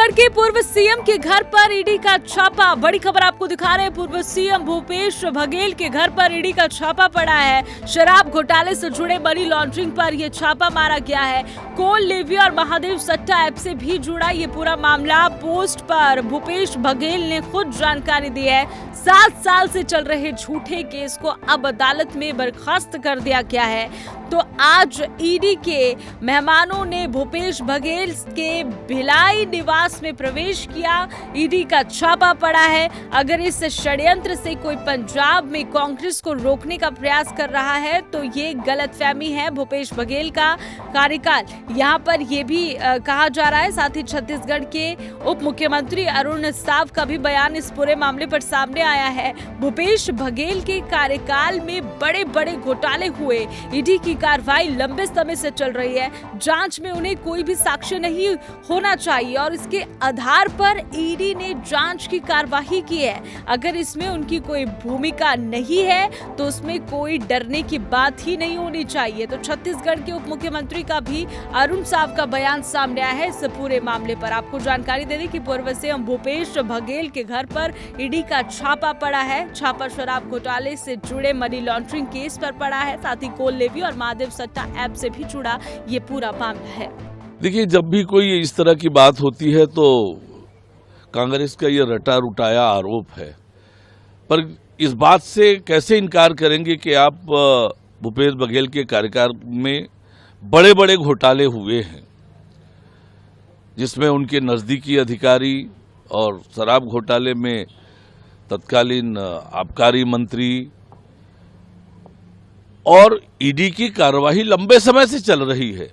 छत्तीसगढ़ के पूर्व सीएम के घर पर ईडी का छापा। बड़ी खबर आपको दिखा रहे हैं। पूर्व सीएम भूपेश बघेल के घर पर ईडी का छापा पड़ा है। शराब घोटाले से जुड़े मनी लॉन्ड्रिंग पर यह छापा मारा गया है। कोल लेवी और महादेव सट्टा ऐप से भी जुड़ा ये पूरा मामला। पोस्ट पर भूपेश बघेल ने खुद जानकारी दी है। 7 साल से चल रहे झूठे केस को अब अदालत में बर्खास्त कर दिया गया है। तो आज ईडी के मेहमानों ने भूपेश बघेल के भिलाई निवास में प्रवेश किया। ईडी का छापा पड़ा है। अगर इस षड्यंत्र से कोई पंजाब में कांग्रेस को रोकने का प्रयास कर रहा है तो ये गलतफहमी है। भूपेश बघेल का कार्यकाल यहाँ पर ये भी कहा जा रहा है। साथ ही छत्तीसगढ़ के उप मुख्यमंत्री अरुण साव का भी बयान इस पूरे मामले पर सामने आया है। भूपेश बघेल के कार्यकाल में बड़े बड़े घोटाले हुए। ईडी की कार्रवाई लंबे समय से चल रही है। जांच में उन्हें कोई भी साक्ष्य नहीं होना चाहिए और इसके आधार पर ईडी ने जांच की कार्रवाई की है। अगर इसमें उनकी कोई भूमिका नहीं है तो उसमें कोई डरने की बात ही नहीं होनी चाहिए। तो छत्तीसगढ़ के उप मुख्यमंत्री का भी अरुण साव का बयान सामने आया है इस पूरे मामले पर। आपको जानकारी दे दें कि पूर्व सीएम भूपेश बघेल के घर पर ईडी का छापा पड़ा है। छापा शराब घोटाले से जुड़े मनी लॉन्ड्रिंग केस पर पड़ा है। साथ ही कोल लेवी और महादेव सट्टा ऐप से भी जुड़ा ये पूरा मामला है। देखिए, जब भी कोई इस तरह की बात होती है तो कांग्रेस का ये रटा रुटाया आरोप है, पर इस बात से कैसे इनकार करेंगे कि आप भूपेश बघेल के कार्यकाल में बड़े बड़े घोटाले हुए हैं, जिसमें उनके नजदीकी अधिकारी और शराब घोटाले में तत्कालीन आबकारी मंत्री और ईडी की कार्रवाई लंबे समय से चल रही है।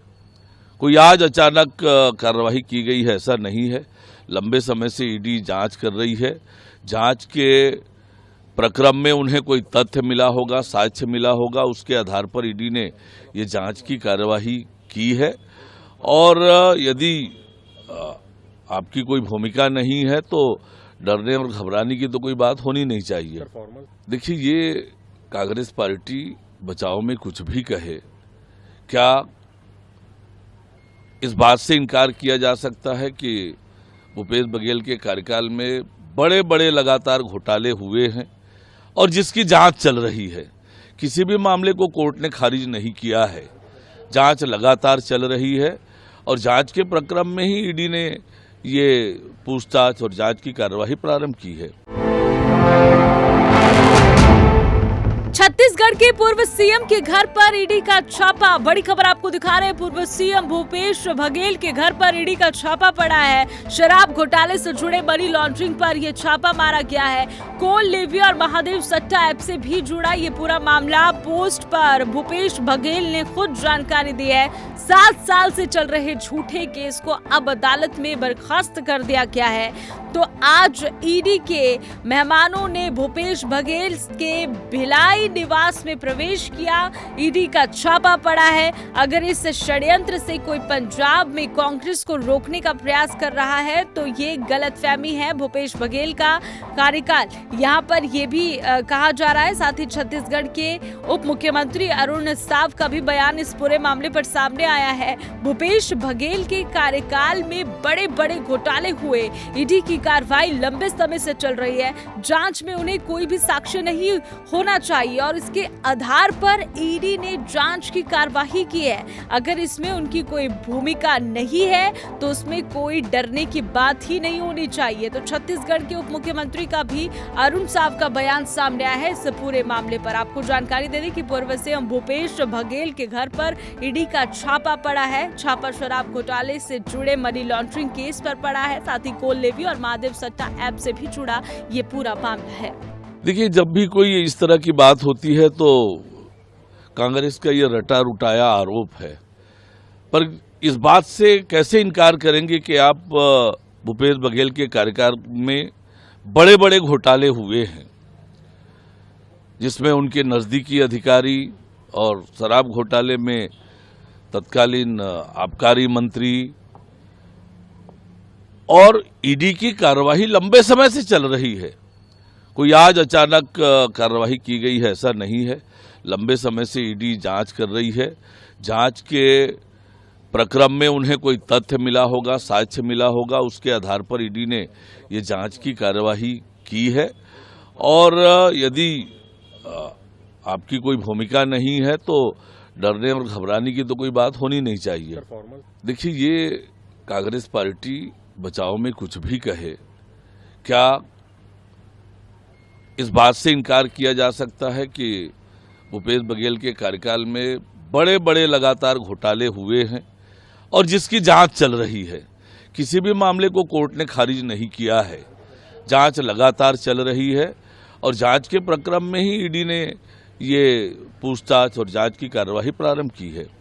कोई आज अचानक कार्रवाई की गई है ऐसा नहीं है। लंबे समय से ईडी जांच कर रही है। जांच के प्रक्रम में उन्हें कोई तथ्य मिला होगा, साक्ष्य मिला होगा, उसके आधार पर ईडी ने ये जांच की कार्रवाई की है। और यदि आपकी कोई भूमिका नहीं है तो डरने और घबराने की तो कोई बात होनी नहीं चाहिए। देखिए, ये कांग्रेस पार्टी बचाव में कुछ भी कहे, क्या इस बात से इनकार किया जा सकता है कि भूपेश बघेल के कार्यकाल में बड़े बड़े लगातार घोटाले हुए हैं और जिसकी जांच चल रही है। किसी भी मामले को कोर्ट ने खारिज नहीं किया है। जांच लगातार चल रही है और जांच के प्रक्रम में ही ईडी ने ये पूछताछ और जांच की कार्रवाई प्रारंभ की है। छत्तीसगढ़ के पूर्व सीएम के घर पर ईडी का छापा। बड़ी खबर आपको दिखा रहे हैं। पूर्व सीएम भूपेश बघेल के घर पर ईडी का छापा पड़ा है। शराब घोटाले से जुड़े मनी लॉन्ड्रिंग पर यह छापा मारा गया है। कोल लेवी और महादेव सट्टा ऐप से भी जुड़ा ये पूरा मामला। पोस्ट पर भूपेश बघेल ने खुद जानकारी दी है। 7 साल से चल रहे झूठे केस को अब अदालत में बर्खास्त कर दिया गया है। तो आज ईडी के मेहमानों ने भूपेश बघेल के भिलाई निवास में प्रवेश किया। ईडी का छापा पड़ा है। अगर इस षड्यंत्र से कोई पंजाब में कांग्रेस को रोकने का प्रयास कर रहा है तो ये गलतफहमी है। भूपेश बघेल का कार्यकाल यहाँ पर ये भी कहा जा रहा है। साथ ही छत्तीसगढ़ के उप मुख्यमंत्री अरुण साव का भी बयान इस पूरे मामले पर सामने आया है। भूपेश बघेल के कार्यकाल में बड़े बड़े घोटाले हुए। ईडी की कार्रवाई लंबे समय से चल रही है। जांच में उन्हें कोई भी साक्ष्य नहीं होना चाहिए और इसके आधार पर ईडी ने जांच की कार्रवाई की है। अगर इसमें उनकी कोई भूमिका नहीं है तो उसमें कोई डरने की बात ही नहीं होनी चाहिए। तो छत्तीसगढ़ के उप मुख्यमंत्री का भी अरुण साव का बयान सामने आया है इस पूरे मामले पर। आपको जानकारी दे दें कि पूर्व सीएम भूपेश बघेल के घर पर ईडी का छापा पड़ा है। छापा शराब घोटाले से जुड़े मनी लॉन्ड्रिंग केस पर पड़ा है। साथ ही कोल लेवी और महादेव सट्टा ऐप से भी जुड़ा ये पूरा मामला है। देखिए, जब भी कोई इस तरह की बात होती है तो कांग्रेस का ये रटा रुटाया आरोप है, पर इस बात से कैसे इनकार करेंगे कि आप भूपेश बघेल के कार्यकाल में बड़े बड़े घोटाले हुए हैं, जिसमें उनके नजदीकी अधिकारी और शराब घोटाले में तत्कालीन आबकारी मंत्री और ईडी की कार्रवाई लंबे समय से चल रही है। कोई आज अचानक कार्रवाई की गई है ऐसा नहीं है। लंबे समय से ईडी जांच कर रही है। जांच के प्रक्रम में उन्हें कोई तथ्य मिला होगा, साक्ष्य मिला होगा, उसके आधार पर ईडी ने ये जांच की कार्यवाही की है। और यदि आपकी कोई भूमिका नहीं है तो डरने और घबराने की तो कोई बात होनी नहीं चाहिए। देखिए, ये कांग्रेस पार्टी बचाव में कुछ भी कहे, क्या इस बात से इनकार किया जा सकता है कि भूपेश बघेल के कार्यकाल में बड़े बड़े लगातार घोटाले हुए हैं और जिसकी जांच चल रही है। किसी भी मामले को कोर्ट ने खारिज नहीं किया है, जांच लगातार चल रही है और जांच के प्रक्रम में ही ईडी ने ये पूछताछ और जांच की कार्यवाही प्रारंभ की है।